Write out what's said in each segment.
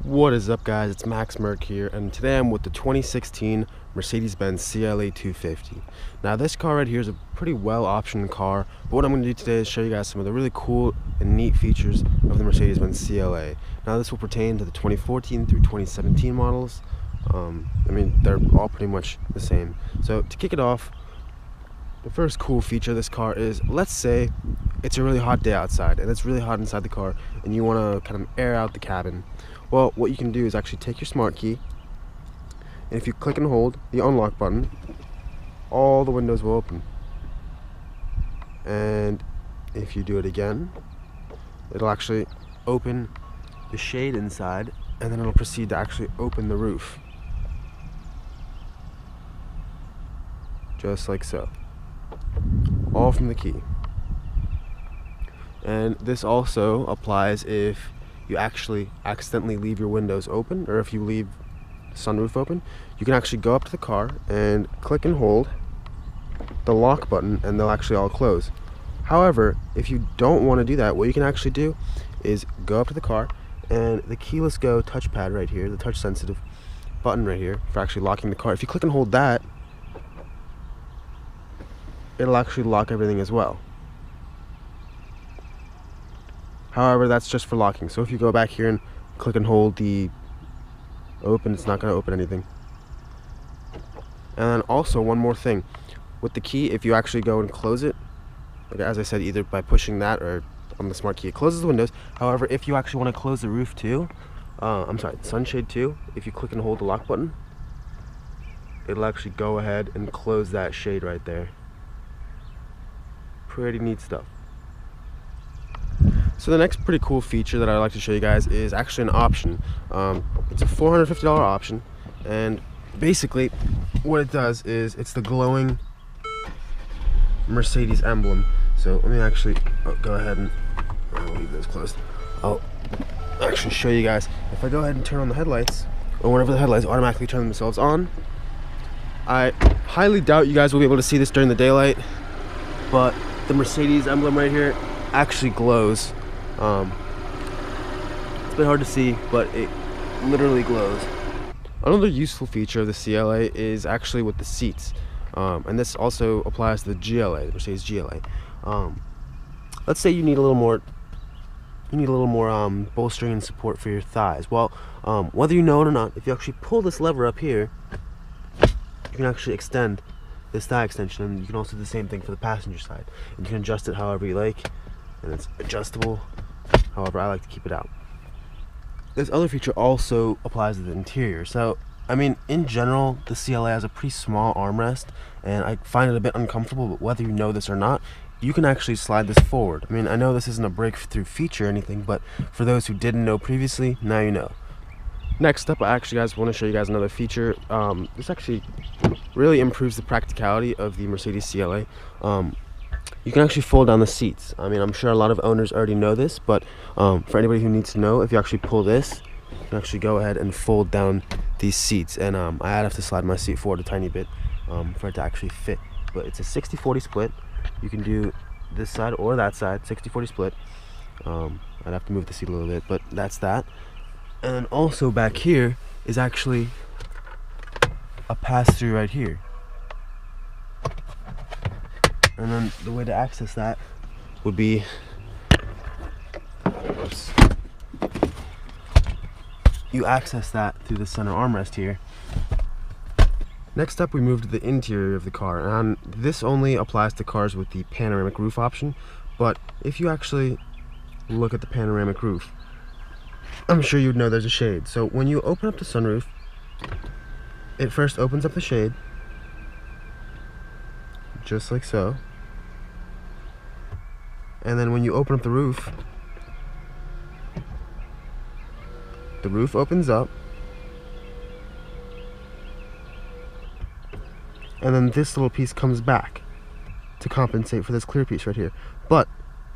What is up, guys? It's Max Merck here, and today I'm with the 2016 Mercedes-Benz CLA 250. Now this car right here is a pretty well optioned car, but what I'm going to do today is show you guys some of the really cool and neat features of the Mercedes-Benz CLA. Now this will pertain to the 2014 through 2017 models. They're all pretty much the same. So to kick it off, the first cool feature of this car is, let's say it's a really hot day outside and it's really hot inside the car and you want to kind of air out the cabin. Well, what you can do is actually take your smart key, and if you click and hold the unlock button, all the windows will open. And if you do it again, it'll actually open the shade inside, and then it'll proceed to actually open the roof. Just like so. All from the key. And this also applies if you actually accidentally leave your windows open, or if you leave the sunroof open. You can actually go up to the car and click and hold the lock button, and they'll actually all close. However, if you don't want to do that, what you can actually do is go up to the car, and the keyless go touchpad right here, the touch sensitive button right here for actually locking the car, if you click and hold that, it'll actually lock everything as well. However, that's just for locking. So if you go back here and click and hold the open, it's not going to open anything. And then also one more thing. With the key, if you actually go and close it, like as I said, either by pushing that or on the smart key, it closes the windows. However, if you actually want to close the roof too, the sunshade too, if you click and hold the lock button, it'll actually go ahead and close that shade right there. Pretty neat stuff. So the next pretty cool feature that I'd like to show you guys is actually an option. It's a $450 option, and basically what it does is it's the glowing Mercedes emblem. So let me actually go ahead and I'll leave those closed. I'll actually show you guys. If I go ahead and turn on the headlights, or whenever the headlights automatically turn themselves on, I highly doubt you guys will be able to see this during the daylight, but the Mercedes emblem right here actually glows. It's a bit hard to see, but it literally glows. Another useful feature of the CLA is actually with the seats, and this also applies to the GLA, the Mercedes GLA. Let's say you need a little more bolstering and support for your thighs. Well, whether you know it or not, if you actually pull this lever up here, you can actually extend this thigh extension, and you can also do the same thing for the passenger side. And you can adjust it however you like, and it's adjustable. However, I like to keep it out. This other feature also applies to the interior. So, in general, the CLA has a pretty small armrest, and I find it a bit uncomfortable, but whether you know this or not, you can actually slide this forward. I know this isn't a breakthrough feature or anything, but for those who didn't know previously, now you know. Next up, I actually want to show you guys another feature. This actually really improves the practicality of the Mercedes CLA. You can actually fold down the seats. I'm sure a lot of owners already know this, but for anybody who needs to know, if you actually pull this, you can actually go ahead and fold down these seats. And I'd have to slide my seat forward a tiny bit for it to actually fit. But it's a 60-40 split. You can do this side or that side, 60-40 split. I'd have to move the seat a little bit, but that's that. And then also back here is actually a pass-through right here. And then the way to access that would be, you access that through the center armrest here. Next up, we move to the interior of the car, and this only applies to cars with the panoramic roof option. But if you actually look at the panoramic roof, I'm sure you'd know there's a shade. So when you open up the sunroof, it first opens up the shade, just like so. And then when you open up the roof opens up, and then this little piece comes back to compensate for this clear piece right here. But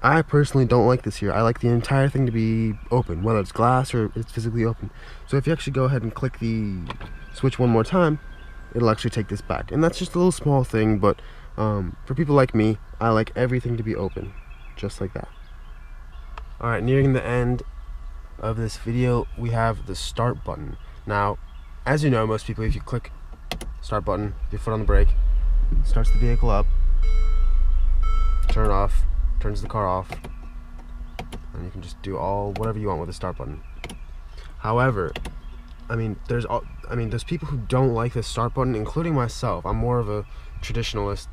I personally don't like this here. I like the entire thing to be open, whether it's glass or it's physically open. So if you actually go ahead and click the switch one more time, it'll actually take this back. And that's just a little small thing, but for people like me, I like everything to be open, just like that. Alright, nearing the end, of this video, we have the start button. Now, as you know, most people, if you click start button, your foot on the brake, starts the vehicle up, turn it off, turns the car off, and you can just do whatever you want with the start button. However, there's people who don't like the start button, including myself. I'm more of a traditionalist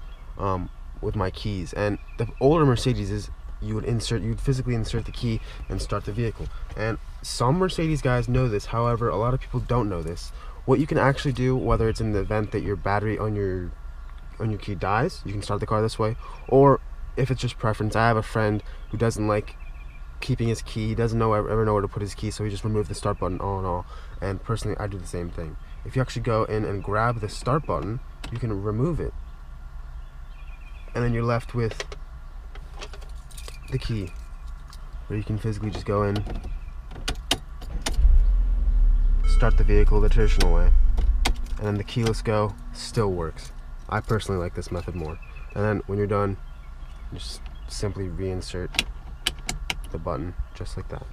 with my keys, and the older Mercedes is you'd physically insert the key and start the vehicle. And some Mercedes guys know this. However, a lot of people don't know this. What you can actually do, whether it's in the event that your battery on your key dies, you can start the car this way, or if it's just preference. I have a friend who doesn't like keeping his key, doesn't ever know where to put his key, so he just removed the start button all in all. And personally, I do the same thing. If you actually go in and grab the start button, you can remove it, and then you're left with the key, where you can physically just go in, start the vehicle the traditional way, and then the keyless go still works. I personally like this method more. And then when you're done, just simply reinsert the button just like that.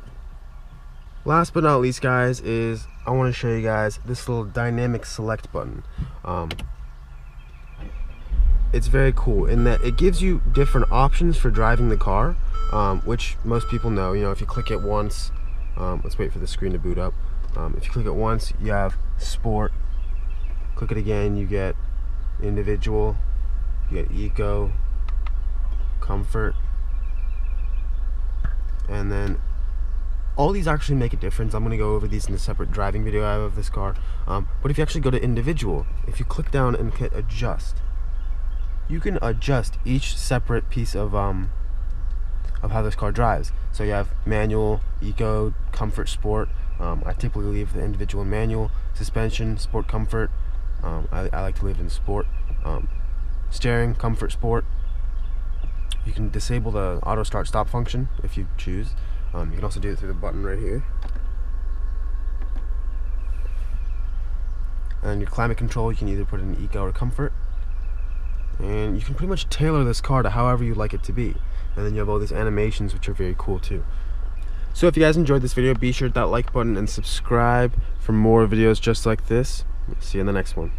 Last but not least, guys, is I want to show you guys this little dynamic select button. It's very cool in that it gives you different options for driving the car, which most people know. You know, if you click it once, let's wait for the screen to boot up. If you click it once, you have sport. Click it again, you get individual, you get eco, comfort, and then all these actually make a difference. I'm going to go over these in a separate driving video I have of this car. But if you actually go to individual, if you click down and hit adjust, you can adjust each separate piece of how this car drives. So you have manual, eco, comfort, sport. I typically leave the individual in manual. Suspension, sport, comfort. I like to leave in sport. Steering, comfort, sport. You can disable the auto start stop function if you choose. You can also do it through the button right here. And your climate control, you can either put it in eco or comfort. And you can pretty much tailor this car to however you like it to be. And then you have all these animations, which are very cool too. So if you guys enjoyed this video, be sure to hit that like button and subscribe for more videos just like this. See you in the next one.